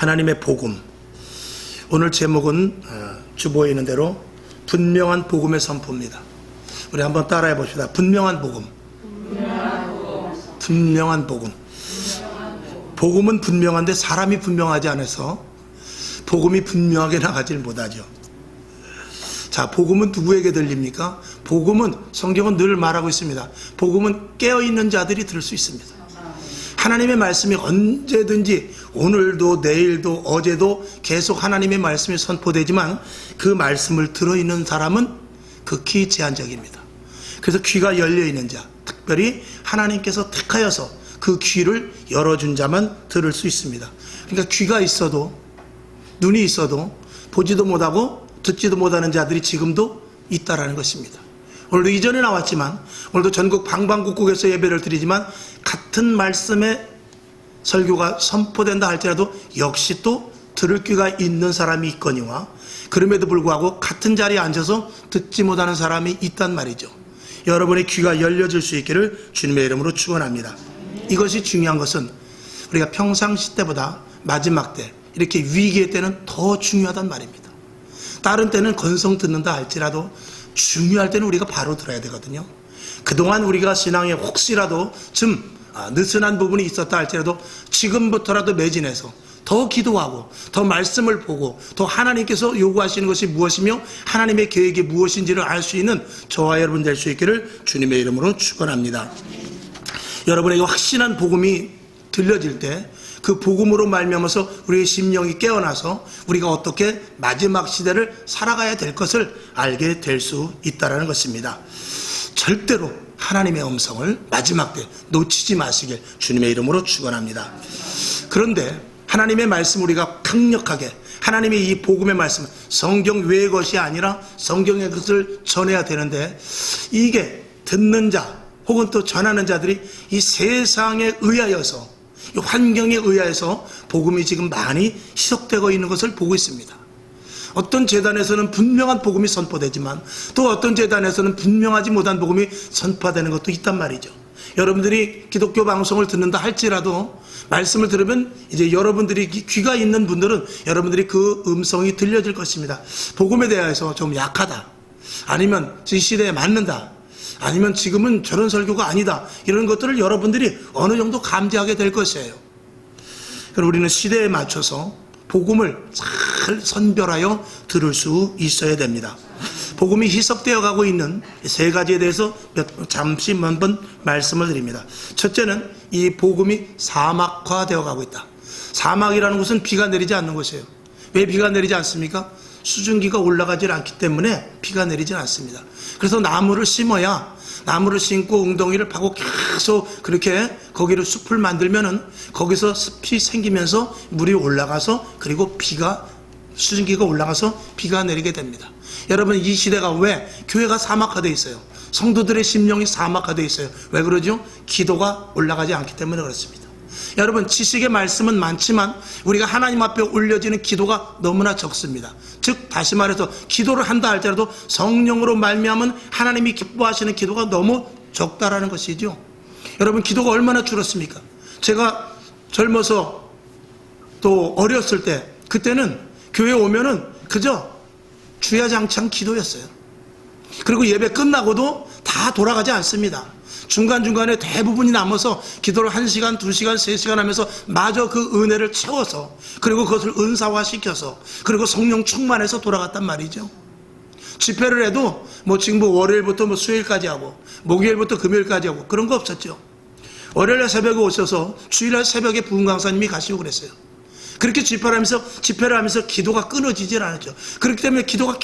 하나님의 복음. 오늘 제목은 주보에 있는 대로 분명한 복음의 선포입니다. 우리 한번 따라해 봅시다. 분명한 복음. 분명한 복음. 복음은 분명한데 사람이 분명하지 않아서 복음이 분명하게 나가질 못하죠. 자, 복음은 누구에게 들립니까? 복음은 성경은 늘 말하고 있습니다. 복음은 깨어있는 자들이 들을 수 있습니다. 하나님의 말씀이 언제든지 오늘도 내일도 어제도 계속 하나님의 말씀이 선포되지만 그 말씀을 들어있는 사람은 극히 제한적입니다. 그래서 귀가 열려있는 자, 특별히 하나님께서 택하여서 그 귀를 열어준 자만 들을 수 있습니다. 그러니까 귀가 있어도 눈이 있어도 보지도 못하고 듣지도 못하는 자들이 지금도 있다라는 것입니다. 오늘도 이전에 나왔지만 오늘도 전국 방방곡곡에서 예배를 드리지만 같은 말씀의 설교가 선포된다 할지라도 역시 또 들을 귀가 있는 사람이 있거니와 그럼에도 불구하고 같은 자리에 앉아서 듣지 못하는 사람이 있단 말이죠. 여러분의 귀가 열려질 수 있기를 주님의 이름으로 축원합니다. 이것이 중요한 것은 우리가 평상시 때보다 마지막 때 이렇게 위기의 때는 더 중요하단 말입니다. 다른 때는 건성 듣는다 할지라도 중요할 때는 우리가 바로 들어야 되거든요. 그동안 우리가 신앙에 혹시라도 좀 느슨한 부분이 있었다 할지라도 지금부터라도 매진해서 더 기도하고 더 말씀을 보고 더 하나님께서 요구하시는 것이 무엇이며 하나님의 계획이 무엇인지를 알 수 있는 저와 여러분 될 수 있기를 주님의 이름으로 축원합니다. 여러분에게 확신한 복음이 들려질 때 그 복음으로 말미암아서 우리의 심령이 깨어나서 우리가 어떻게 마지막 시대를 살아가야 될 것을 알게 될 수 있다는 것입니다. 절대로 하나님의 음성을 마지막 때 놓치지 마시길 주님의 이름으로 축원합니다. 그런데 하나님의 말씀 우리가 강력하게 하나님의 이 복음의 말씀 성경 외의 것이 아니라 성경의 것을 전해야 되는데 이게 듣는 자 혹은 또 전하는 자들이 이 세상에 의하여서 이 환경에 의하여서 복음이 지금 많이 희석되고 있는 것을 보고 있습니다. 어떤 재단에서는 분명한 복음이 선포되지만 또 어떤 재단에서는 분명하지 못한 복음이 선포되는 것도 있단 말이죠. 여러분들이 기독교 방송을 듣는다 할지라도 말씀을 들으면 이제 여러분들이 귀가 있는 분들은 여러분들이 그 음성이 들려질 것입니다. 복음에 대해서 좀 약하다, 아니면 이 시대에 맞는다, 아니면 지금은 저런 설교가 아니다, 이런 것들을 여러분들이 어느 정도 감지하게 될 것이에요. 그럼 우리는 시대에 맞춰서 복음을 잘 선별하여 들을 수 있어야 됩니다. 복음이 희석되어 가고 있는 세 가지에 대해서 잠시 한번 말씀을 드립니다. 첫째는 이 복음이 사막화되어 가고 있다. 사막이라는 것은 비가 내리지 않는 것이에요. 왜 비가 내리지 않습니까? 수증기가 올라가지 않기 때문에 비가 내리지 않습니다. 그래서 나무를 심어야, 나무를 심고 웅덩이를 파고 계속 그렇게 거기를 숲을 만들면은 거기서 습이 생기면서 물이 올라가서 그리고 비가, 수증기가 올라가서 비가 내리게 됩니다. 여러분, 이 시대가 왜 교회가 사막화되어 있어요? 성도들의 심령이 사막화되어 있어요. 왜 그러죠? 기도가 올라가지 않기 때문에 그렇습니다. 여러분, 지식의 말씀은 많지만 우리가 하나님 앞에 올려지는 기도가 너무나 적습니다. 즉 다시 말해서 기도를 한다 할지라도 성령으로 말미암은 하나님이 기뻐하시는 기도가 너무 적다라는 것이죠. 여러분, 기도가 얼마나 줄었습니까? 제가 젊어서 또 어렸을 때 그때는 교회 오면은 그저 주야장창 기도였어요. 그리고 예배 끝나고도 다 돌아가지 않습니다. 중간중간에 대부분이 남아서 기도를 1시간, 2시간, 3시간 하면서 마저 그 은혜를 채워서 그리고 그것을 은사화시켜서 그리고 성령 충만해서 돌아갔단 말이죠. 집회를 해도 지금 월요일부터 수요일까지 하고 목요일부터 금요일까지 하고 그런 거 없었죠. 월요일 새벽에 오셔서 주일날 새벽에 부흥 강사님이 가시고 그랬어요. 그렇게 집회를 하면서 기도가 끊어지질 않았죠. 그렇기 때문에 기도가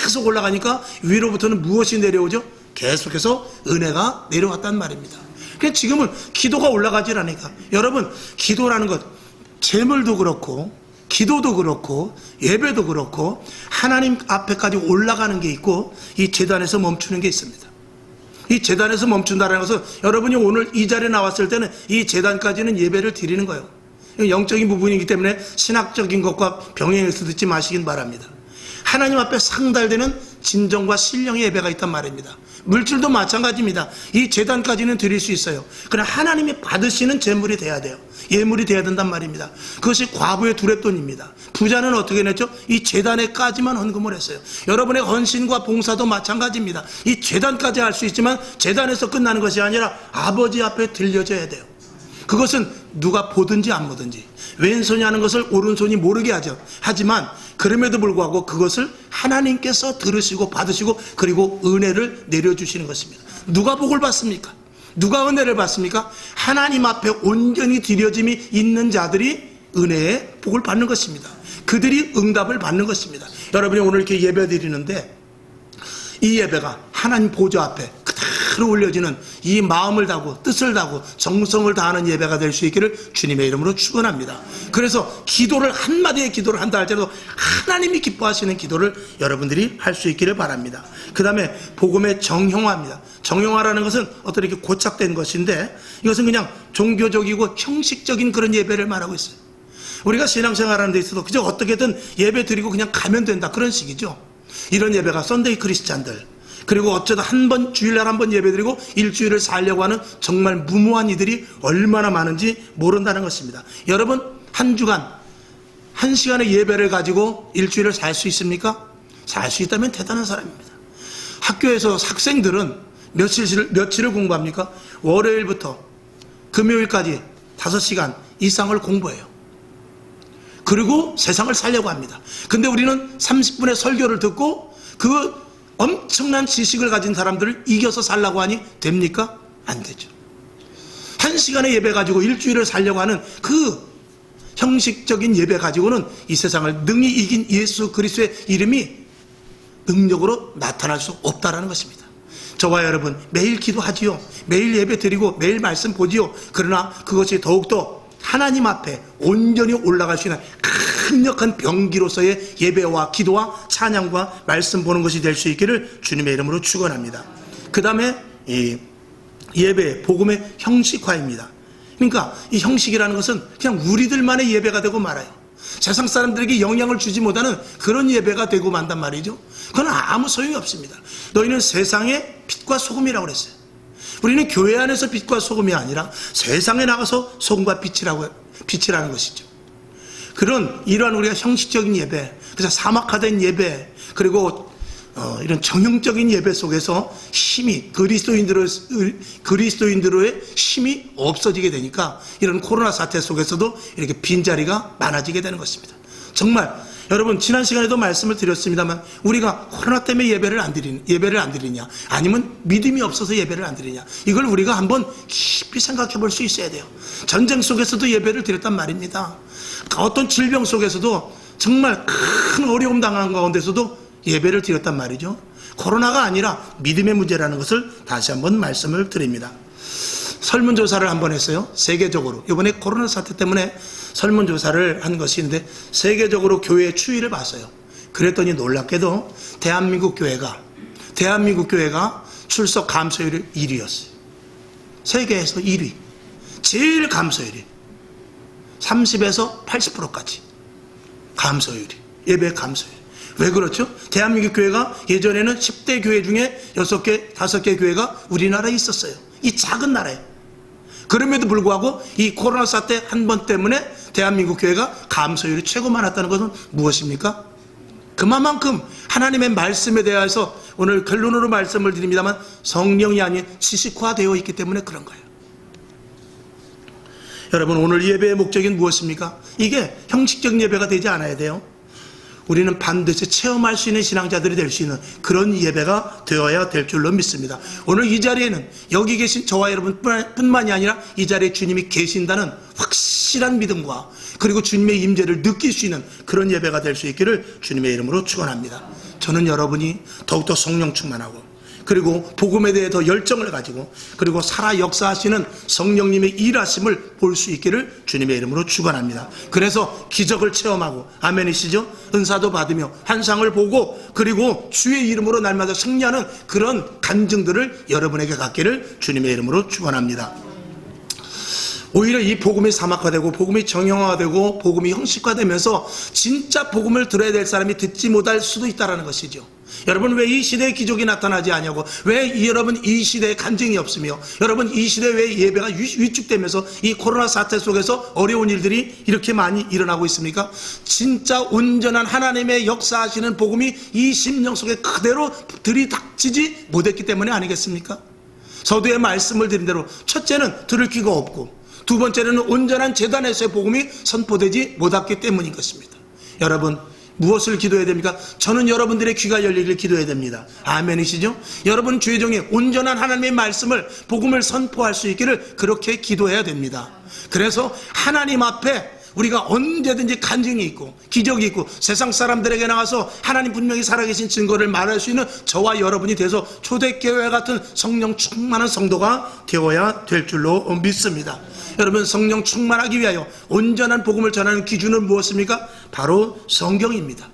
계속 올라가니까 위로부터는 무엇이 내려오죠? 계속해서 은혜가 내려왔단 말입니다. 그러니까 지금은 기도가 올라가질 않으니까 여러분, 기도라는 것, 재물도 그렇고 기도도 그렇고 예배도 그렇고 하나님 앞에까지 올라가는 게 있고 이 제단에서 멈추는 게 있습니다. 이 제단에서 멈춘다는 것은 여러분이 오늘 이 자리에 나왔을 때는 이 제단까지는 예배를 드리는 거예요. 영적인 부분이기 때문에 신학적인 것과 병행해서 듣지 마시긴 바랍니다. 하나님 앞에 상달되는 진정과 신령의 예배가 있단 말입니다. 물질도 마찬가지입니다. 이 제단까지는 드릴 수 있어요. 그러나 하나님이 받으시는 제물이 돼야 돼요. 예물이 돼야 된단 말입니다. 그것이 과부의 두랫돈입니다. 부자는 어떻게 냈죠? 이 제단에까지만 헌금을 했어요. 여러분의 헌신과 봉사도 마찬가지입니다. 이 제단까지 할 수 있지만 제단에서 끝나는 것이 아니라 아버지 앞에 들려져야 돼요. 그것은 누가 보든지 안 보든지 왼손이 하는 것을 오른손이 모르게 하죠. 하지만 그럼에도 불구하고 그것을 하나님께서 들으시고 받으시고 그리고 은혜를 내려주시는 것입니다. 누가 복을 받습니까? 누가 은혜를 받습니까? 하나님 앞에 온전히 드려짐이 있는 자들이 은혜의 복을 받는 것입니다. 그들이 응답을 받는 것입니다. 여러분이 오늘 이렇게 예배 드리는데 이 예배가 하나님 보좌 앞에 그대로 올려지는 이 마음을 다하고 뜻을 다하고 정성을 다하는 예배가 될 수 있기를 주님의 이름으로 축원합니다. 그래서 기도를 한마디의 기도를 한다 할지라도 하나님이 기뻐하시는 기도를 여러분들이 할 수 있기를 바랍니다. 그 다음에 복음의 정형화입니다. 정형화라는 것은 어떤 이렇게 고착된 것인데 이것은 그냥 종교적이고 형식적인 그런 예배를 말하고 있어요. 우리가 신앙생활하는 데 있어도 그저 어떻게든 예배 드리고 그냥 가면 된다 그런 식이죠. 이런 예배가 썬데이 크리스찬들 그리고 어쩌다 주일날 한 번 예배드리고 일주일을 살려고 하는 정말 무모한 이들이 얼마나 많은지 모른다는 것입니다. 여러분 한 주간 한 시간의 예배를 가지고 일주일을 살 수 있습니까? 살 수 있다면 대단한 사람입니다. 학교에서 학생들은 며칠을 공부합니까? 월요일부터 금요일까지 5시간 이상을 공부해요. 그리고 세상을 살려고 합니다. 근데 우리는 30분의 설교를 듣고 그 엄청난 지식을 가진 사람들을 이겨서 살라고 하니 됩니까? 안 되죠. 한 시간의 예배 가지고 일주일을 살려고 하는 그 형식적인 예배 가지고는 이 세상을 능히 이긴 예수 그리스도의 이름이 능력으로 나타날 수 없다라는 것입니다. 저와 여러분 매일 기도하지요. 매일 예배 드리고 매일 말씀 보지요. 그러나 그것이 더욱더 하나님 앞에 온전히 올라갈 수 있는 강력한 병기로서의 예배와 기도와 찬양과 말씀 보는 것이 될 수 있기를 주님의 이름으로 축원합니다. 그 다음에 이 예배, 복음의 형식화입니다. 그러니까 이 형식이라는 것은 그냥 우리들만의 예배가 되고 말아요. 세상 사람들에게 영향을 주지 못하는 그런 예배가 되고 만단 말이죠. 그건 아무 소용이 없습니다. 너희는 세상의 빛과 소금이라고 그랬어요. 우리는 교회 안에서 빛과 소금이 아니라 세상에 나가서 소금과 빛이라는 것이죠. 그런 이러한 우리가 형식적인 예배, 그래서 사막화된 예배, 그리고 이런 정형적인 예배 속에서 힘이 그리스도인들의 힘이 없어지게 되니까 이런 코로나 사태 속에서도 이렇게 빈자리가 많아지게 되는 것입니다. 정말 여러분 지난 시간에도 말씀을 드렸습니다만 우리가 코로나 때문에 예배를 안 드리냐 아니면 믿음이 없어서 예배를 안 드리냐 이걸 우리가 한번 깊이 생각해 볼 수 있어야 돼요. 전쟁 속에서도 예배를 드렸단 말입니다. 어떤 질병 속에서도 정말 큰 어려움 당한 가운데서도 예배를 드렸단 말이죠. 코로나가 아니라 믿음의 문제라는 것을 다시 한번 말씀을 드립니다. 설문조사를 한번 했어요. 세계적으로 이번에 코로나 사태 때문에 설문조사를 한 것인데 세계적으로 교회의 추이를 봤어요. 그랬더니 놀랍게도 대한민국 교회가 출석 감소율이 1위였어요. 세계에서 1위. 제일 감소율이 30에서 80%까지 감소율이, 예배 감소율. 왜 그렇죠? 대한민국 교회가 예전에는 10대 교회 중에 6개, 5개 교회가 우리나라에 있었어요. 이 작은 나라에. 그럼에도 불구하고 이 코로나 사태 한 번 때문에 대한민국 교회가 감소율이 최고 많았다는 것은 무엇입니까? 그만큼 하나님의 말씀에 대해서 오늘 결론으로 말씀을 드립니다만 성령이 아닌 지식화되어 있기 때문에 그런 거예요. 여러분 오늘 예배의 목적은 무엇입니까? 이게 형식적인 예배가 되지 않아야 돼요. 우리는 반드시 체험할 수 있는 신앙자들이 될 수 있는 그런 예배가 되어야 될 줄로 믿습니다. 오늘 이 자리에는 여기 계신 저와 여러분뿐만이 아니라 이 자리에 주님이 계신다는 확실한 믿음과 그리고 주님의 임재를 느낄 수 있는 그런 예배가 될 수 있기를 주님의 이름으로 축원합니다. 저는 여러분이 더욱더 성령 충만하고 그리고 복음에 대해 더 열정을 가지고 그리고 살아 역사하시는 성령님의 일하심을 볼 수 있기를 주님의 이름으로 축원합니다. 그래서 기적을 체험하고 아멘이시죠? 은사도 받으며 환상을 보고 그리고 주의 이름으로 날마다 승리하는 그런 간증들을 여러분에게 갖기를 주님의 이름으로 축원합니다. 오히려 이 복음이 사막화되고 복음이 정형화되고 복음이 형식화되면서 진짜 복음을 들어야 될 사람이 듣지 못할 수도 있다는 것이죠. 여러분, 왜 이 시대에 기적이 나타나지 않냐고, 왜 여러분 이 시대에 간증이 없으며, 여러분 이 시대에 왜 예배가 위축되면서 이 코로나 사태 속에서 어려운 일들이 이렇게 많이 일어나고 있습니까? 진짜 온전한 하나님의 역사하시는 복음이 이 심령 속에 그대로 들이닥치지 못했기 때문에 아니겠습니까? 서두에 말씀을 드린 대로 첫째는 들을 귀가 없고, 두 번째는 온전한 재단에서의 복음이 선포되지 못했기 때문인 것입니다. 여러분, 무엇을 기도해야 됩니까? 저는 여러분들의 귀가 열리기를 기도해야 됩니다. 아멘이시죠? 여러분 주의 종이 온전한 하나님의 말씀을, 복음을 선포할 수 있기를 그렇게 기도해야 됩니다. 그래서 하나님 앞에 우리가 언제든지 간증이 있고 기적이 있고 세상 사람들에게 나가서 하나님 분명히 살아계신 증거를 말할 수 있는 저와 여러분이 돼서 초대교회 같은 성령 충만한 성도가 되어야 될 줄로 믿습니다. 여러분, 성령 충만하기 위하여 온전한 복음을 전하는 기준은 무엇입니까? 바로 성경입니다.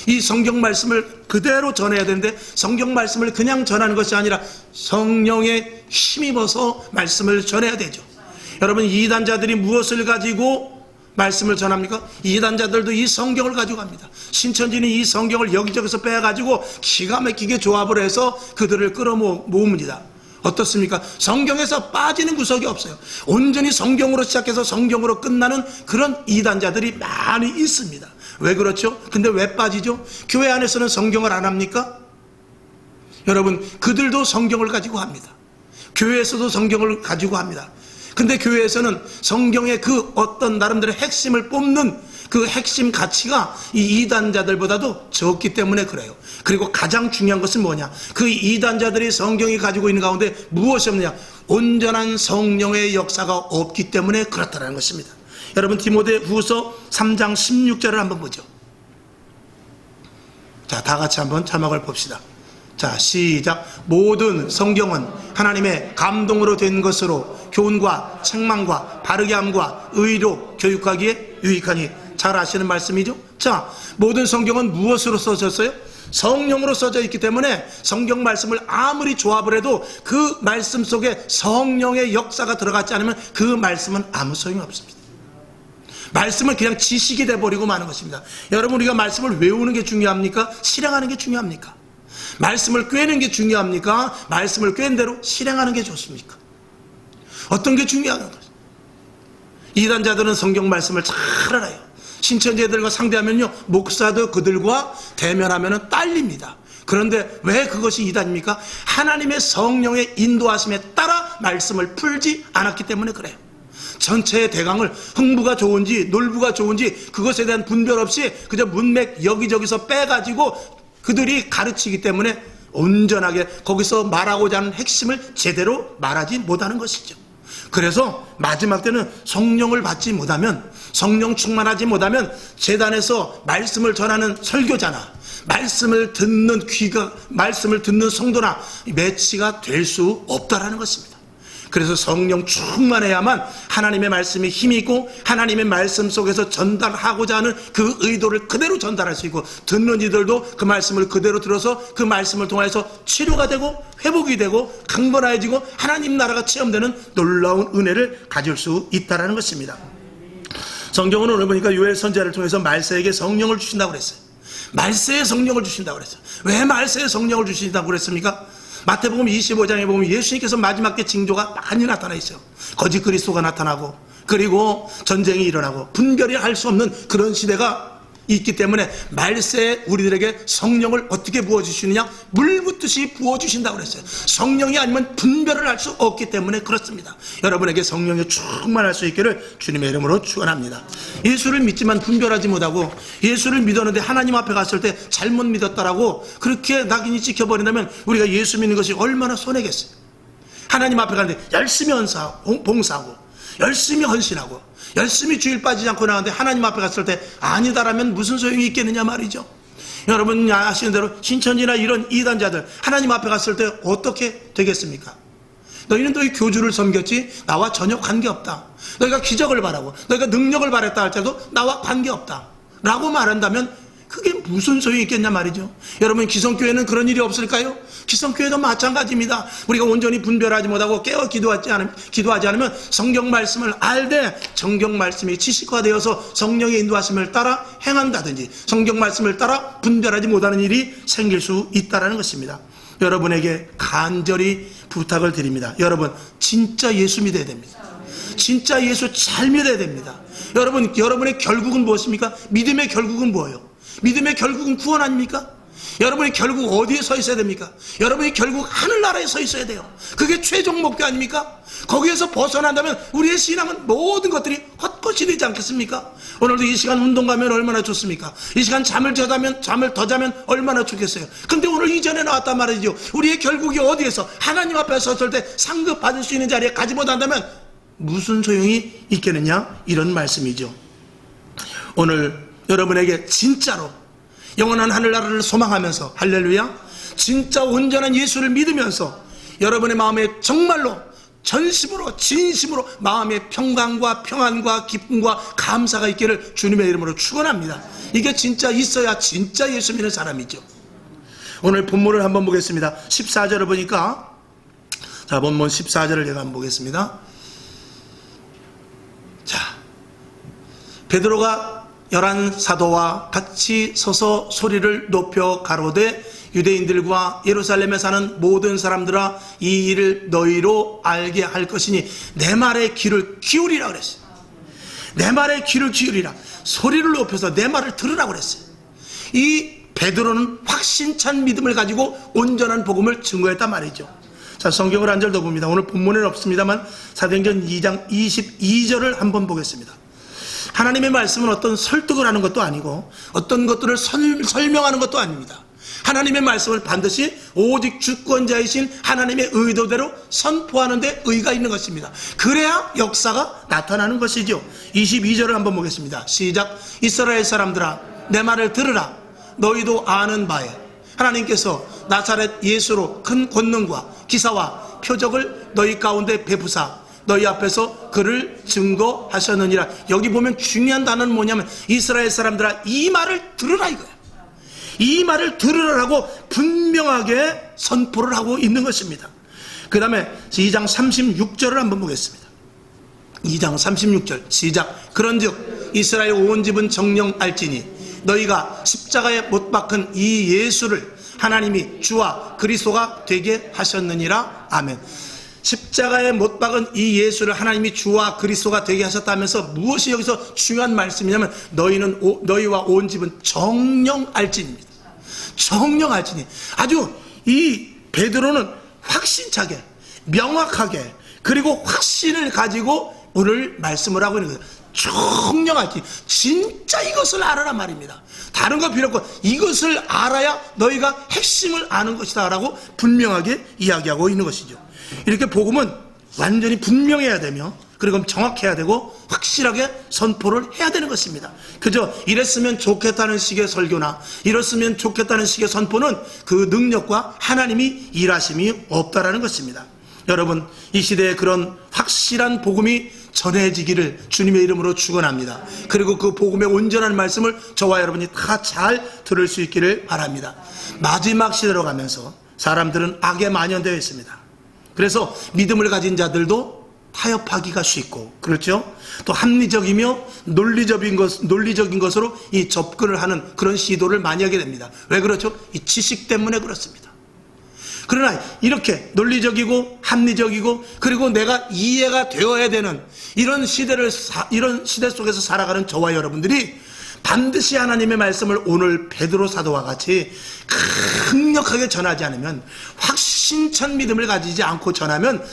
이 성경 말씀을 그대로 전해야 되는데, 성경 말씀을 그냥 전하는 것이 아니라 성령에 힘입어서 말씀을 전해야 되죠. 여러분, 이단자들이 무엇을 가지고 말씀을 전합니까? 이단자들도 이 성경을 가지고 갑니다. 신천지는 이 성경을 여기저기서 빼가지고 기가 막히게 조합을 해서 그들을 끌어모읍니다. 어떻습니까? 성경에서 빠지는 구석이 없어요. 온전히 성경으로 시작해서 성경으로 끝나는 그런 이단자들이 많이 있습니다. 왜 그렇죠? 근데 왜 빠지죠? 교회 안에서는 성경을 안 합니까? 여러분, 그들도 성경을 가지고 합니다. 교회에서도 성경을 가지고 합니다. 근데 교회에서는 성경의 그 어떤 나름대로 핵심을 뽑는 그 핵심 가치가 이 이단자들보다도 적기 때문에 그래요. 그리고 가장 중요한 것은 뭐냐? 그 이단자들이 성경이 가지고 있는 가운데 무엇이 없느냐? 온전한 성령의 역사가 없기 때문에 그렇다는 것입니다. 여러분, 디모데후서 3장 16절을 한번 보죠. 자, 다 같이 한번 자막을 봅시다. 자, 시작. 모든 성경은 하나님의 감동으로 된 것으로 교훈과 책망과 바르게 함과 의로 교육하기에 유익하니, 잘 아시는 말씀이죠. 자, 모든 성경은 무엇으로 써졌어요? 성령으로 써져 있기 때문에 성경 말씀을 아무리 조합을 해도 그 말씀 속에 성령의 역사가 들어가지 않으면 그 말씀은 아무 소용이 없습니다. 말씀은 그냥 지식이 돼버리고 마는 것입니다. 여러분, 우리가 말씀을 외우는 게 중요합니까? 실행하는 게 중요합니까? 말씀을 꿰는 게 중요합니까? 말씀을 꿰는 대로 실행하는 게 좋습니까? 어떤 게 중요한가? 이단자들은 성경 말씀을 잘 알아요. 신천지들과 상대하면요, 목사도 그들과 대면하면 딸립니다. 그런데 왜 그것이 이단입니까? 하나님의 성령의 인도하심에 따라 말씀을 풀지 않았기 때문에 그래요. 전체의 대강을 흥부가 좋은지 놀부가 좋은지 그것에 대한 분별 없이 그저 문맥 여기저기서 빼가지고 그들이 가르치기 때문에 온전하게 거기서 말하고자 하는 핵심을 제대로 말하지 못하는 것이죠. 그래서 마지막 때는 성령을 받지 못하면, 성령 충만하지 못하면 제단에서 말씀을 전하는 설교자나 말씀을 듣는 귀가, 말씀을 듣는 성도나 매치가 될 수 없다라는 것입니다. 그래서 성령 충만해야만 하나님의 말씀이 힘이 있고 하나님의 말씀 속에서 전달하고자 하는 그 의도를 그대로 전달할 수 있고, 듣는 이들도 그 말씀을 그대로 들어서 그 말씀을 통해서 치료가 되고 회복이 되고 강건해지고 하나님 나라가 체험되는 놀라운 은혜를 가질 수 있다는 것입니다. 성경은 오늘 보니까 요엘 선지자를 통해서 말세에게 성령을 주신다고 그랬어요. 말세에 성령을 주신다고 그랬어요. 왜 말세에 성령을 주신다고 그랬습니까? 마태복음 25장에 보면 예수님께서 마지막 때 징조가 많이 나타나 있어요. 거짓 그리스도가 나타나고, 그리고 전쟁이 일어나고 분별이 할 수 없는 그런 시대가 있기 때문에 말세에 우리들에게 성령을 어떻게 부어주시느냐? 물 붓듯이 부어주신다고 그랬어요. 성령이 아니면 분별을 할 수 없기 때문에 그렇습니다. 여러분에게 성령이 충만할 수 있기를 주님의 이름으로 축원합니다. 예수를 믿지만 분별하지 못하고, 예수를 믿었는데 하나님 앞에 갔을 때 잘못 믿었다라고 그렇게 낙인이 찍혀버린다면 우리가 예수 믿는 것이 얼마나 손해겠어요. 하나님 앞에 가는데 열심히 봉사하고 열심히 헌신하고 열심히 주일 빠지지 않고 나가는데 하나님 앞에 갔을 때 아니다라면 무슨 소용이 있겠느냐 말이죠. 여러분 아시는 대로 신천지나 이런 이단자들 하나님 앞에 갔을 때 어떻게 되겠습니까? 너희는 너희 교주를 섬겼지 나와 전혀 관계없다. 너희가 기적을 바라고 너희가 능력을 바랬다 할지라도 나와 관계없다 라고 말한다면 그게 무슨 소용이 있겠냐 말이죠. 여러분, 기성교회는 그런 일이 없을까요? 기성교회도 마찬가지입니다. 우리가 온전히 분별하지 못하고 깨어 기도하지 않으면 성경 말씀을 알되 성경 말씀이 지식화되어서 성령의 인도하심을 따라 행한다든지 성경 말씀을 따라 분별하지 못하는 일이 생길 수 있다는 것입니다. 여러분에게 간절히 부탁을 드립니다. 여러분, 진짜 예수 믿어야 됩니다. 진짜 예수 잘 믿어야 됩니다. 여러분, 여러분의 결국은 무엇입니까? 믿음의 결국은 뭐예요? 믿음의 결국은 구원 아닙니까? 여러분이 결국 어디에 서 있어야 됩니까? 여러분이 결국 하늘나라에 서 있어야 돼요. 그게 최종 목표 아닙니까? 거기에서 벗어난다면 우리의 신앙은 모든 것들이 헛것이 되지 않겠습니까? 오늘도 이 시간 운동 가면 얼마나 좋습니까? 이 시간 잠을 더 자면 얼마나 좋겠어요? 근데 오늘 이전에 나왔단 말이죠. 우리의 결국이 어디에서 하나님 앞에 섰을 때 상급 받을 수 있는 자리에 가지 못한다면 무슨 소용이 있겠느냐? 이런 말씀이죠. 오늘 여러분에게 진짜로 영원한 하늘나라를 소망하면서, 할렐루야, 진짜 온전한 예수를 믿으면서 여러분의 마음에 정말로 전심으로 진심으로 마음의 평강과 평안과 기쁨과 감사가 있기를 주님의 이름으로 축원합니다. 이게 진짜 있어야 진짜 예수 믿는 사람이죠. 오늘 본문을 한번 보겠습니다. 14절을 보니까, 자, 본문 14절을 제가 한번 보겠습니다. 자, 베드로가 11 사도와 같이 서서 소리를 높여 가로되 유대인들과 예루살렘에 사는 모든 사람들아, 이 일을 너희로 알게 할 것이니 내 말에 귀를 기울이라 그랬어요. 내 말에 귀를 기울이라, 소리를 높여서 내 말을 들으라고 그랬어요. 이 베드로는 확신찬 믿음을 가지고 온전한 복음을 증거했단 말이죠. 자, 성경을 한 절 더 봅니다. 오늘 본문에는 없습니다만 사도행전 2장 22절을 한번 보겠습니다. 하나님의 말씀은 어떤 설득을 하는 것도 아니고 어떤 것들을 설명하는 것도 아닙니다. 하나님의 말씀을 반드시 오직 주권자이신 하나님의 의도대로 선포하는 데 의의가 있는 것입니다. 그래야 역사가 나타나는 것이죠. 22절을 한번 보겠습니다. 시작. 이스라엘 사람들아, 내 말을 들으라. 너희도 아는 바에 하나님께서 나사렛 예수로 큰 권능과 기사와 표적을 너희 가운데 베푸사 너희 앞에서 그를 증거하셨느니라. 여기 보면 중요한 단어는 뭐냐면 이스라엘 사람들아, 이 말을 들으라 이거예요. 이 말을 들으라고 분명하게 선포를 하고 있는 것입니다. 그 다음에 2장 36절을 한번 보겠습니다. 2장 36절 시작. 그런즉 이스라엘 온 집은 정령 알지니 너희가 십자가에 못 박은 이 예수를 하나님이 주와 그리스도가 되게 하셨느니라. 아멘. 십자가에 못 박은 이 예수를 하나님이 주와 그리스도가 되게 하셨다면서 무엇이 여기서 중요한 말씀이냐면 너희와 온 집은 정령 알지니입니다. 정령 알지니. 아주 이 베드로는 확신차게 명확하게 그리고 확신을 가지고 오늘 말씀을 하고 있는 거예요. 정령 알지. 진짜 이것을 알아라 말입니다. 다른 거 필요 없고 이것을 알아야 너희가 핵심을 아는 것이다 라고 분명하게 이야기하고 있는 것이죠. 이렇게 복음은 완전히 분명해야 되며 그리고 정확해야 되고 확실하게 선포를 해야 되는 것입니다. 그저 이랬으면 좋겠다는 식의 설교나 이랬으면 좋겠다는 식의 선포는 그 능력과 하나님이 일하심이 없다라는 것입니다. 여러분, 이 시대에 그런 확실한 복음이 전해지기를 주님의 이름으로 축원합니다. 그리고 그 복음의 온전한 말씀을 저와 여러분이 다 잘 들을 수 있기를 바랍니다. 마지막 시대로 가면서 사람들은 악에 만연되어 있습니다. 그래서 믿음을 가진 자들도 타협하기가 쉽고, 그렇죠? 또 합리적이며 논리적인 것으로 이 접근을 하는 그런 시도를 많이 하게 됩니다. 왜 그렇죠? 이 지식 때문에 그렇습니다. 그러나 이렇게 논리적이고 합리적이고 그리고 내가 이해가 되어야 되는 이런 시대 속에서 살아가는 저와 여러분들이 반드시 하나님의 말씀을 오늘 베드로 사도와 같이 강력하게 전하지 않으면, 확신찬 믿음을 가지지 않고 전하면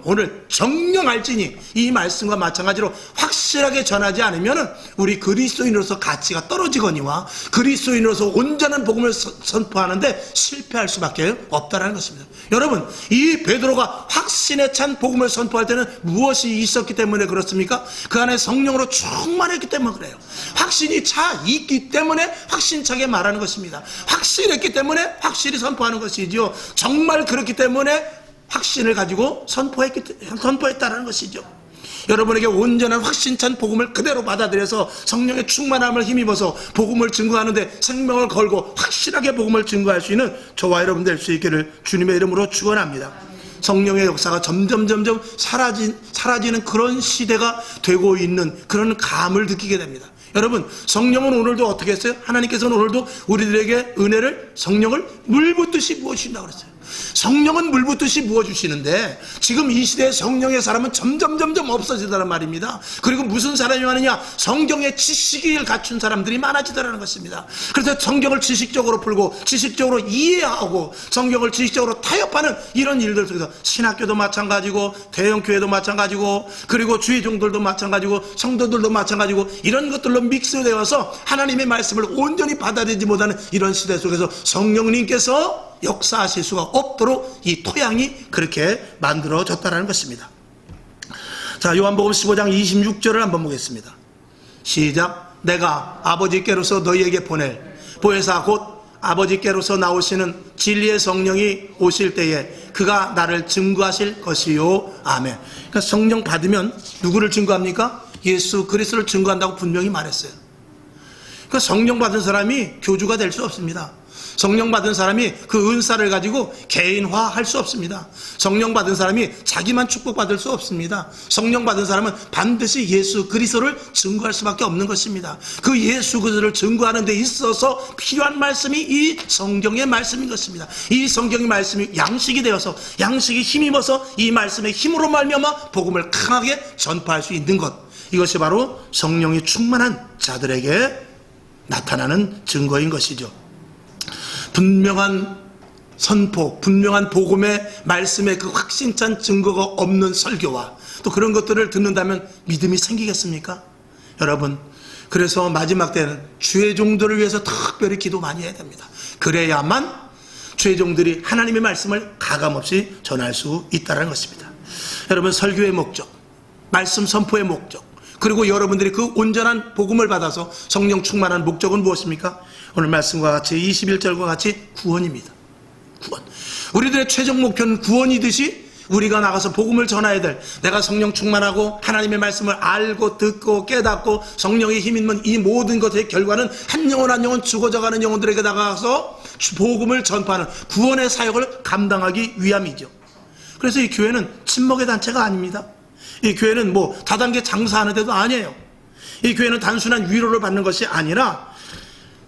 오늘 정령 알지니 이 말씀과 마찬가지로 확실하게 전하지 않으면 우리 그리스도인으로서 가치가 떨어지거니와 그리스도인으로서 온전한 복음을 선포하는데 실패할 수밖에 없다는 것입니다. 여러분, 이 베드로가 확신에 찬 복음을 선포할 때는 무엇이 있었기 때문에 그렇습니까? 그 안에 성령으로 충만했기 때문에 그래요. 확신이 차 있기 때문에 확신차게 말하는 것입니다. 확실했기 때문에 확실히 선포하는 것이죠. 정말 그렇기 때문에 확신을 가지고 선포했다는 것이죠. 여러분에게 온전한 확신찬 복음을 그대로 받아들여서 성령의 충만함을 힘입어서 복음을 증거하는데 생명을 걸고 확실하게 복음을 증거할 수 있는 저와 여러분 될 수 있기를 주님의 이름으로 축원합니다. 성령의 역사가 점점 사라지는 그런 시대가 되고 있는 그런 감을 느끼게 됩니다. 여러분, 성령은 오늘도 어떻게 했어요? 하나님께서는 오늘도 우리들에게 은혜를, 성령을 물 붓듯이 부어주신다고 그랬어요. 성령은 물 붓듯이 부어주시는데 지금 이 시대에 성령의 사람은 점점 없어지더란 말입니다. 그리고 무슨 사람이 많으냐? 성경의 지식을 갖춘 사람들이 많아지더라는 것입니다. 그래서 성경을 지식적으로 풀고 지식적으로 이해하고 성경을 지식적으로 타협하는 이런 일들 속에서 신학교도 마찬가지고 대형교회도 마찬가지고 그리고 주의종들도 마찬가지고 성도들도 마찬가지고 이런 것들로 믹스되어서 하나님의 말씀을 온전히 받아들이지 못하는 이런 시대 속에서 성령님께서 역사하실 수가 없도록 이 토양이 그렇게 만들어졌다는 것입니다. 자, 요한복음 15장 26절을 한번 보겠습니다. 시작. 내가 아버지께로서 너희에게 보낼 보혜사 곧 아버지께로서 나오시는 진리의 성령이 오실 때에 그가 나를 증거하실 것이요. 아멘. 그러니까 성령 받으면 누구를 증거합니까? 예수 그리스도를 증거한다고 분명히 말했어요. 그러니까 성령 받은 사람이 교주가 될 수 없습니다. 성령 받은 사람이 그 은사를 가지고 개인화할 수 없습니다. 성령 받은 사람이 자기만 축복받을 수 없습니다. 성령 받은 사람은 반드시 예수 그리스도를 증거할 수밖에 없는 것입니다. 그 예수 그리스도를 증거하는 데 있어서 필요한 말씀이 이 성경의 말씀인 것입니다. 이 성경의 말씀이 양식이 되어서 양식이 힘입어서 이 말씀의 힘으로 말미암아 복음을 강하게 전파할 수 있는 것, 이것이 바로 성령이 충만한 자들에게 나타나는 증거인 것이죠. 분명한 선포, 분명한 복음의 말씀의 그 확신찬 증거가 없는 설교와 또 그런 것들을 듣는다면 믿음이 생기겠습니까? 여러분, 그래서 마지막 때는 주의 종들을 위해서 특별히 기도 많이 해야 됩니다. 그래야만 주의 종들이 하나님의 말씀을 가감없이 전할 수 있다는 것입니다. 여러분, 설교의 목적, 말씀 선포의 목적, 그리고 여러분들이 그 온전한 복음을 받아서 성령 충만한 목적은 무엇입니까? 오늘 말씀과 같이 21절과 같이 구원입니다. 구원. 우리들의 최종 목표는 구원이듯이 우리가 나가서 복음을 전해야 될, 내가 성령 충만하고 하나님의 말씀을 알고 듣고 깨닫고 성령의 힘 있는 이 모든 것의 결과는 한 영혼 한 영혼 죽어져가는 영혼들에게 나가서 복음을 전파하는 구원의 사역을 감당하기 위함이죠. 그래서 이 교회는 친목의 단체가 아닙니다. 이 교회는 뭐 다단계 장사하는 데도 아니에요. 이 교회는 단순한 위로를 받는 것이 아니라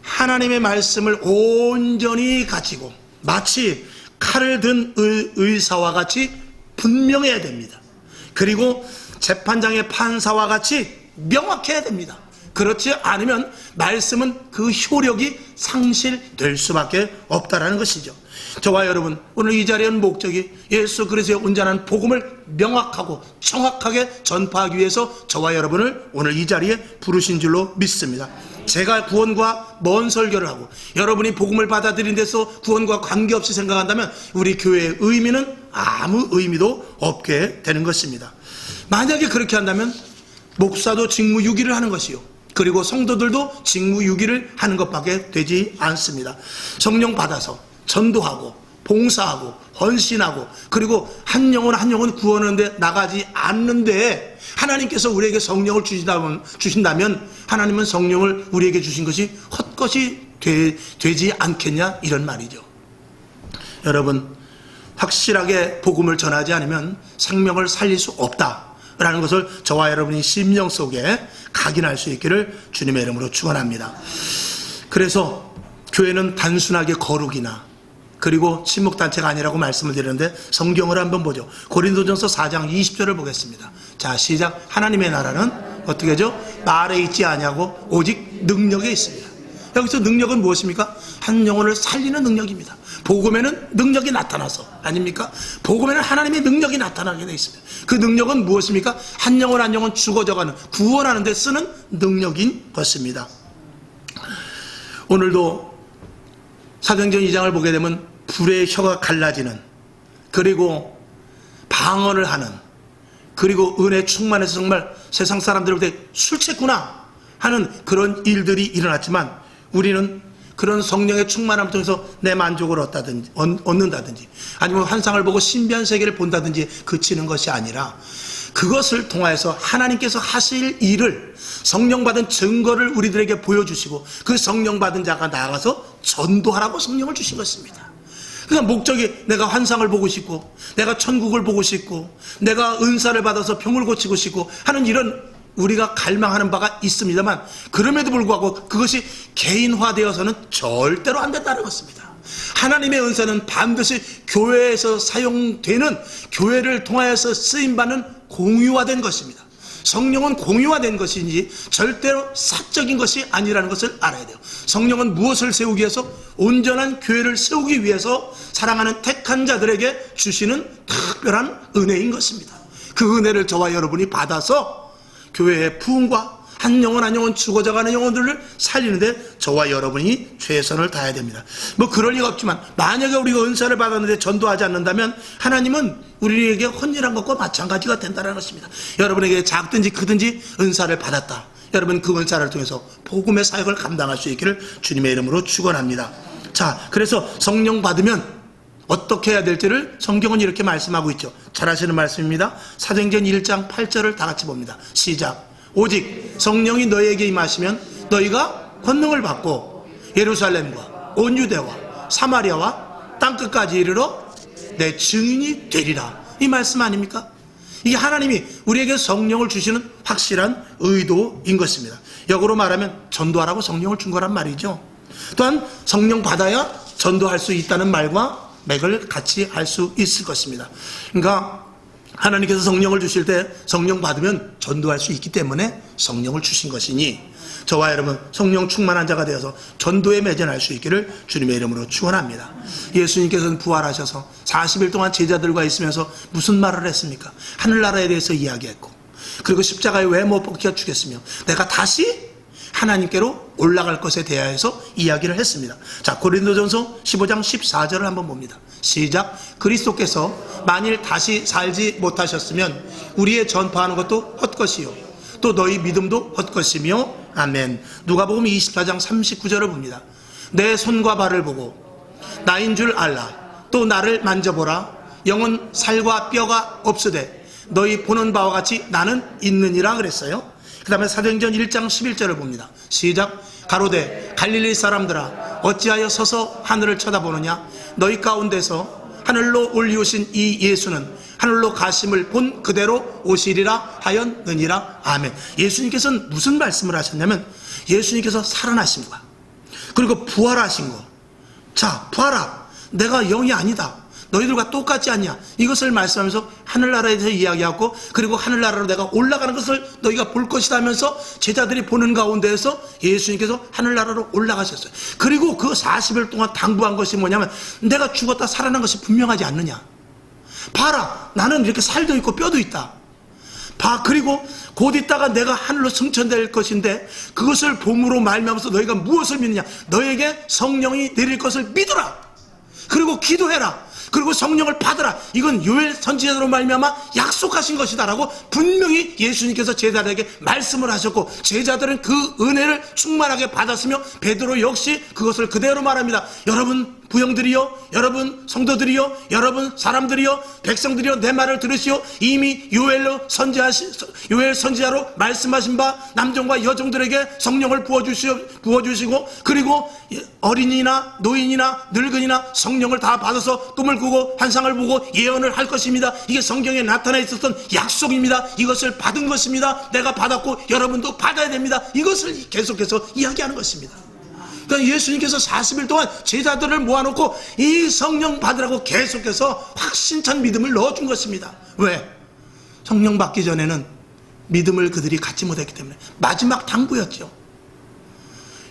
하나님의 말씀을 온전히 가지고 마치 칼을 든 의사와 같이 분명해야 됩니다. 그리고 재판장의 판사와 같이 명확해야 됩니다. 그렇지 않으면 말씀은 그 효력이 상실될 수밖에 없다는 것이죠. 저와 여러분, 오늘 이 자리에 온 목적이 예수 그리스도의 온전한 복음을 명확하고 정확하게 전파하기 위해서 저와 여러분을 오늘 이 자리에 부르신 줄로 믿습니다. 제가 구원과 먼 설교를 하고 여러분이 복음을 받아들인 데서 구원과 관계없이 생각한다면 우리 교회의 의미는 아무 의미도 없게 되는 것입니다. 만약에 그렇게 한다면 목사도 직무유기를 하는 것이요, 그리고 성도들도 직무유기를 하는 것밖에 되지 않습니다. 성령 받아서 전도하고 봉사하고 헌신하고 그리고 한 영혼 한 영혼 구원하는데 나가지 않는데 하나님께서 우리에게 성령을 주신다면 하나님은 성령을 우리에게 주신 것이 헛것이 되지 않겠냐, 이런 말이죠. 여러분, 확실하게 복음을 전하지 않으면 생명을 살릴 수 없다라는 것을 저와 여러분이 심령 속에 각인할 수 있기를 주님의 이름으로 축원합니다. 그래서 교회는 단순하게 거룩이나 그리고 친목단체가 아니라고 말씀을 드렸는데 성경을 한번 보죠. 고린도전서 4장 20절을 보겠습니다. 자, 시작. 하나님의 나라는 어떻게 하죠? 말에 있지 아니하고 오직 능력에 있습니다. 여기서 능력은 무엇입니까? 한 영혼을 살리는 능력입니다. 복음에는 능력이 나타나서 아닙니까? 복음에는 하나님의 능력이 나타나게 되어 있습니다. 그 능력은 무엇입니까? 한 영혼 한 영혼 죽어져가는, 구원하는 데 쓰는 능력인 것입니다. 오늘도 사도행전 2장을 보게 되면 불의 혀가 갈라지는, 그리고 방언을 하는, 그리고 은혜 충만해서 정말 세상 사람들을 볼 때 술 취했구나 하는 그런 일들이 일어났지만 우리는 그런 성령의 충만함을 통해서 내 만족을 얻는다든지 아니면 환상을 보고 신비한 세계를 본다든지 그치는 것이 아니라 그것을 통하여서 하나님께서 하실 일을 성령 받은 증거를 우리들에게 보여주시고 그 성령 받은 자가 나아가서 전도하라고 성령을 주신 것입니다. 그러니까 목적이 내가 환상을 보고 싶고 내가 천국을 보고 싶고 내가 은사를 받아서 병을 고치고 싶고 하는 이런 우리가 갈망하는 바가 있습니다만 그럼에도 불구하고 그것이 개인화되어서는 절대로 안 된다는 것입니다. 하나님의 은사는 반드시 교회에서 사용되는 교회를 통하여서 쓰임받는 공유화된 것입니다. 성령은 공유화된 것이지 절대로 사적인 것이 아니라는 것을 알아야 돼요. 성령은 무엇을 세우기 위해서? 온전한 교회를 세우기 위해서 사랑하는 택한 자들에게 주시는 특별한 은혜인 것입니다. 그 은혜를 저와 여러분이 받아서 교회의 부흥과 한 영혼 한 영혼 죽어져가는 영혼들을 살리는데 저와 여러분이 최선을 다해야 됩니다. 뭐 그럴 리가 없지만 만약에 우리가 은사를 받았는데 전도하지 않는다면 하나님은 우리에게 헌일한 것과 마찬가지가 된다는 것입니다. 여러분에게 작든지 크든지 은사를 받았다. 여러분 그 은사를 통해서 복음의 사역을 감당할 수 있기를 주님의 이름으로 축원합니다. 자, 그래서 성령 받으면 어떻게 해야 될지를 성경은 이렇게 말씀하고 있죠. 잘 아시는 말씀입니다. 사도행전 1장 8절을 다 같이 봅니다. 시작. 오직 성령이 너희에게 임하시면 너희가 권능을 받고 예루살렘과 온 유대와 사마리아와 땅끝까지 이르러 내 증인이 되리라. 이 말씀 아닙니까? 이게 하나님이 우리에게 성령을 주시는 확실한 의도인 것입니다. 역으로 말하면 전도하라고 성령을 준 거란 말이죠. 또한 성령 받아야 전도할 수 있다는 말과 맥을 같이 할 수 있을 것입니다. 그러니까 하나님께서 성령을 주실 때 성령 받으면 전도할 수 있기 때문에 성령을 주신 것이니 저와 여러분 성령 충만한 자가 되어서 전도에 매진할 수 있기를 주님의 이름으로 축원합니다. 예수님께서는 부활하셔서 40일 동안 제자들과 있으면서 무슨 말을 했습니까? 하늘나라에 대해서 이야기했고 그리고 십자가에 왜 못 박혀 죽였으며 내가 다시 하나님께로 올라갈 것에 대하여서 이야기를 했습니다. 자, 고린도전서 15장 14절을 한번 봅니다. 시작. 그리스도께서 만일 다시 살지 못하셨으면 우리의 전파하는 것도 헛것이요 또 너희 믿음도 헛것이며 아멘. 누가복음 24장 39절을 봅니다. 내 손과 발을 보고 나인 줄 알라. 또 나를 만져보라. 영은 살과 뼈가 없으되 너희 보는 바와 같이 나는 있느니라 그랬어요. 그 다음에 사도행전 1장 11절을 봅니다. 시작. 가로되 갈릴리 사람들아 어찌하여 서서 하늘을 쳐다보느냐. 너희 가운데서 하늘로 올리우신 이 예수는 하늘로 가심을 본 그대로 오시리라 하였느니라. 아멘. 예수님께서는 무슨 말씀을 하셨냐면 예수님께서 살아나신 거 그리고 부활하신 거. 자, 부활아 내가 영이 아니다. 너희들과 똑같지 않냐. 이것을 말씀하면서 하늘나라에 대해서 이야기하고 그리고 하늘나라로 내가 올라가는 것을 너희가 볼 것이다 하면서 제자들이 보는 가운데에서 예수님께서 하늘나라로 올라가셨어요. 그리고 그 40일 동안 당부한 것이 뭐냐면 내가 죽었다 살아난 것이 분명하지 않느냐. 봐라 나는 이렇게 살도 있고 뼈도 있다. 봐 그리고 곧 있다가 내가 하늘로 승천될 것인데 그것을 봄으로 말미암아서 너희가 무엇을 믿느냐. 너에게 성령이 내릴 것을 믿으라. 그리고 기도해라. 그리고 성령을 받으라. 이건 요엘 선지자로 말미암아 약속하신 것이다 라고 분명히 예수님께서 제자들에게 말씀을 하셨고 제자들은 그 은혜를 충만하게 받았으며 베드로 역시 그것을 그대로 말합니다. 여러분 부형들이여 여러분 성도들이여 여러분 사람들이여 백성들이여 내 말을 들으시오. 이미 요엘 선지자로 말씀하신 바 남종과 여종들에게 성령을 부어주시고 그리고 어린이나 노인이나 늙은이나 성령을 다 받아서 꿈을 꾸고 환상을 보고 예언을 할 것입니다. 이게 성경에 나타나 있었던 약속입니다. 이것을 받은 것입니다. 내가 받았고 여러분도 받아야 됩니다. 이것을 계속해서 이야기하는 것입니다. 그러니까 예수님께서 40일 동안 제자들을 모아놓고 이 성령 받으라고 계속해서 확신찬 믿음을 넣어준 것입니다. 왜? 성령 받기 전에는 믿음을 그들이 갖지 못했기 때문에 마지막 당부였죠.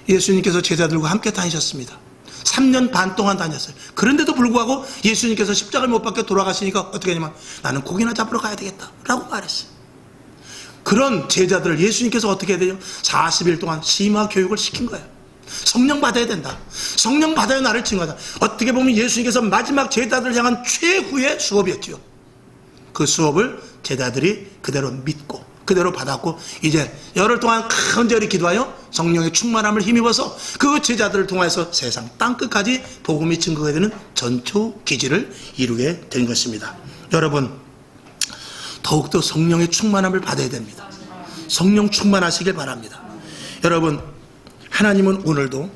예수님께서 제자들과 함께 다니셨습니다. 3년 반 동안 다녔어요. 그런데도 불구하고 예수님께서 십자가를 못 박혀 돌아가시니까 어떻게 하냐면 나는 고기나 잡으러 가야 되겠다 라고 말했어요. 그런 제자들을 예수님께서 어떻게 해야 되죠? 40일 동안 심화 교육을 시킨 거예요. 성령 받아야 된다. 성령 받아야 나를 증거하다. 어떻게 보면 예수님께서 마지막 제자들을 향한 최후의 수업이었죠. 그 수업을 제자들이 그대로 믿고 그대로 받았고 이제 열흘 동안 간절히 기도하여 성령의 충만함을 힘입어서 그 제자들을 통해서 세상 땅끝까지 복음이 증거가 되는 전초 기지를 이루게 된 것입니다. 여러분 더욱더 성령의 충만함을 받아야 됩니다. 성령 충만하시길 바랍니다. 여러분, 하나님은 오늘도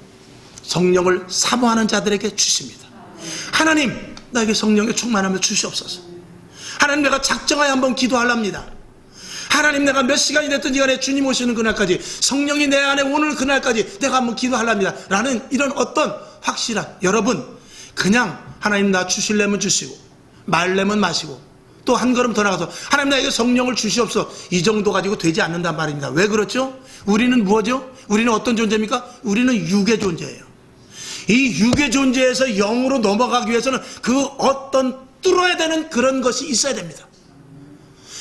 성령을 사모하는 자들에게 주십니다. 하나님, 나에게 성령의 충만함을 주시옵소서. 하나님, 내가 작정하여 한번 기도하랍니다. 하나님, 내가 몇 시간이 됐든지 간에 주님 오시는 그날까지, 성령이 내 안에 오는 그날까지 내가 한번 기도하랍니다 라는 이런 어떤 확실한, 여러분 그냥 하나님 나 주실래면 주시고 말래면 마시고 또 한 걸음 더 나가서 하나님 나에게 성령을 주시옵소서, 이 정도 가지고 되지 않는단 말입니다. 왜 그렇죠? 우리는 무엇이죠? 우리는 어떤 존재입니까? 우리는 육의 존재예요. 이 육의 존재에서 영으로 넘어가기 위해서는 그 어떤 뚫어야 되는 그런 것이 있어야 됩니다.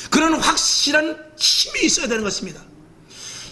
그런 확실한 힘이 있어야 되는 것입니다.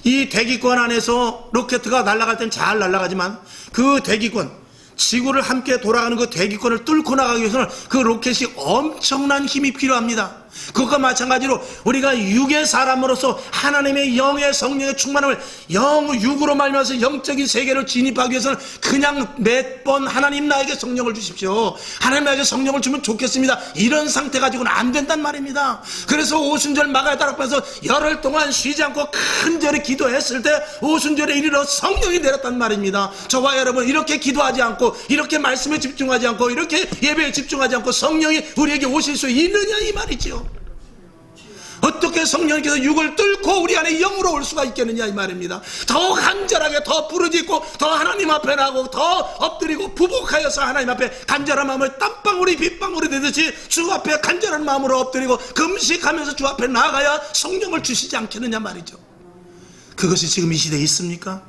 이 대기권 안에서 로켓가 날아갈 땐 잘 날아가지만 그 대기권, 지구를 함께 돌아가는 그 대기권을 뚫고 나가기 위해서는 그 로켓이 엄청난 힘이 필요합니다. 그것과 마찬가지로 우리가 육의 사람으로서 하나님의 영의 성령의 충만함을 육으로 말미암아서 영적인 세계를 진입하기 위해서는 그냥 몇 번 하나님 나에게 성령을 주십시오, 하나님 나에게 성령을 주면 좋겠습니다, 이런 상태 가지고는 안 된단 말입니다. 그래서 오순절 마가의 다락방에서 열흘 동안 쉬지 않고 간절히 기도했을 때 오순절에 이르러 성령이 내렸단 말입니다. 저와 여러분 이렇게 기도하지 않고, 이렇게 말씀에 집중하지 않고, 이렇게 예배에 집중하지 않고 성령이 우리에게 오실 수 있느냐 이 말이죠. 어떻게 성령께서 육을 뚫고 우리 안에 영으로 올 수가 있겠느냐 이 말입니다. 더 간절하게, 더 부르짖고, 더 하나님 앞에 나가고, 더 엎드리고 부복하여서 하나님 앞에 간절한 마음을 땀방울이 빗방울이 되듯이 주 앞에 간절한 마음으로 엎드리고 금식하면서 주 앞에 나가야 성령을 주시지 않겠느냐 말이죠. 그것이 지금 이 시대에 있습니까?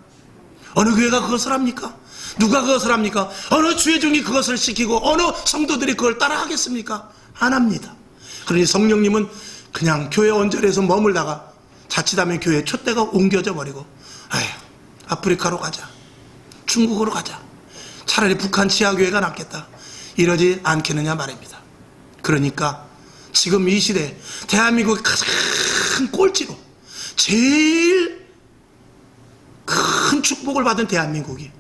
어느 교회가 그것을 합니까? 누가 그것을 합니까? 어느 주의종이 그것을 시키고 어느 성도들이 그걸 따라하겠습니까? 안 합니다. 그러니 성령님은 그냥 교회 언저리에서 머물다가 자칫하면 교회 촛대가 옮겨져 버리고, 아휴, 아프리카로 가자, 중국으로 가자, 차라리 북한 지하교회가 낫겠다, 이러지 않겠느냐 말입니다. 그러니까 지금 이 시대에 대한민국의 가장 꼴찌로 제일 큰 축복을 받은 대한민국이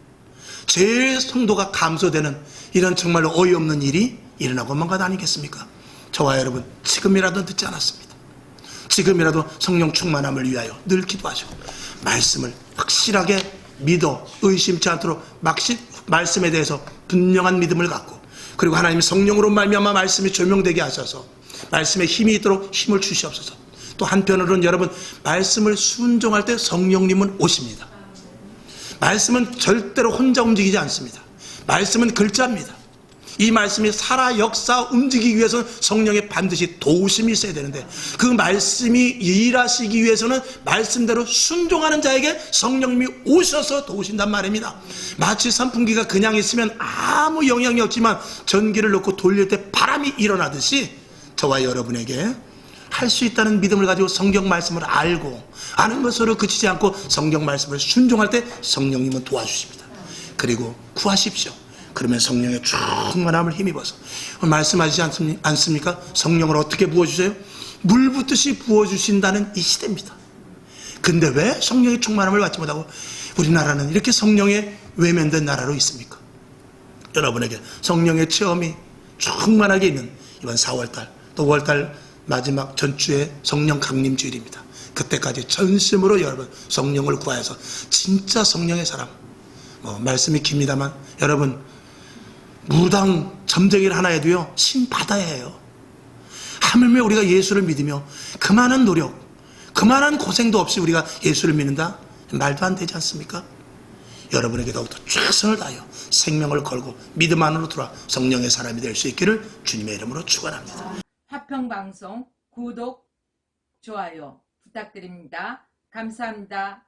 제일 성도가 감소되는 이런 정말로 어이없는 일이 일어나고만 것 아니겠습니까? 저와 여러분 지금이라도 늦지 않았습니다. 지금이라도 성령 충만함을 위하여 늘 기도하시고 말씀을 확실하게 믿어 의심치 않도록 말씀에 대해서 분명한 믿음을 갖고, 그리고 하나님 성령으로 말미암아 말씀이 조명되게 하셔서 말씀에 힘이 있도록 힘을 주시옵소서. 또 한편으로는 여러분 말씀을 순종할 때 성령님은 오십니다. 말씀은 절대로 혼자 움직이지 않습니다. 말씀은 글자입니다. 이 말씀이 살아 역사 움직이기 위해서는 성령의 반드시 도우심이 있어야 되는데, 그 말씀이 일하시기 위해서는 말씀대로 순종하는 자에게 성령님이 오셔서 도우신단 말입니다. 마치 선풍기가 그냥 있으면 아무 영향이 없지만 전기를 넣고 돌릴 때 바람이 일어나듯이 저와 여러분에게 할 수 있다는 믿음을 가지고 성경 말씀을 알고 아는 것으로 그치지 않고 성경 말씀을 순종할 때 성령님은 도와주십니다. 그리고 구하십시오. 그러면 성령의 충만함을 힘입어서, 말씀하시지 않습니까? 성령을 어떻게 부어주세요? 물 붓듯이 부어주신다는 이 시대입니다. 근데 왜 성령의 충만함을 받지 못하고 우리나라는 이렇게 성령에 외면된 나라로 있습니까? 여러분에게 성령의 체험이 충만하게 있는 이번 4월달 또 5월달 마지막 전주의 성령 강림주일입니다. 그때까지 전심으로 여러분 성령을 구하여서 진짜 성령의 사람, 말씀이 깁니다만 여러분 무당 점쟁이를 하나 해도요 신 받아야 해요. 하물며 우리가 예수를 믿으며 그만한 노력, 그만한 고생도 없이 우리가 예수를 믿는다? 말도 안 되지 않습니까? 여러분에게 더욱더 최선을 다하여 생명을 걸고 믿음 안으로 들어와 성령의 사람이 될 수 있기를 주님의 이름으로 축원합니다. 화평방송 구독, 좋아요 부탁드립니다. 감사합니다.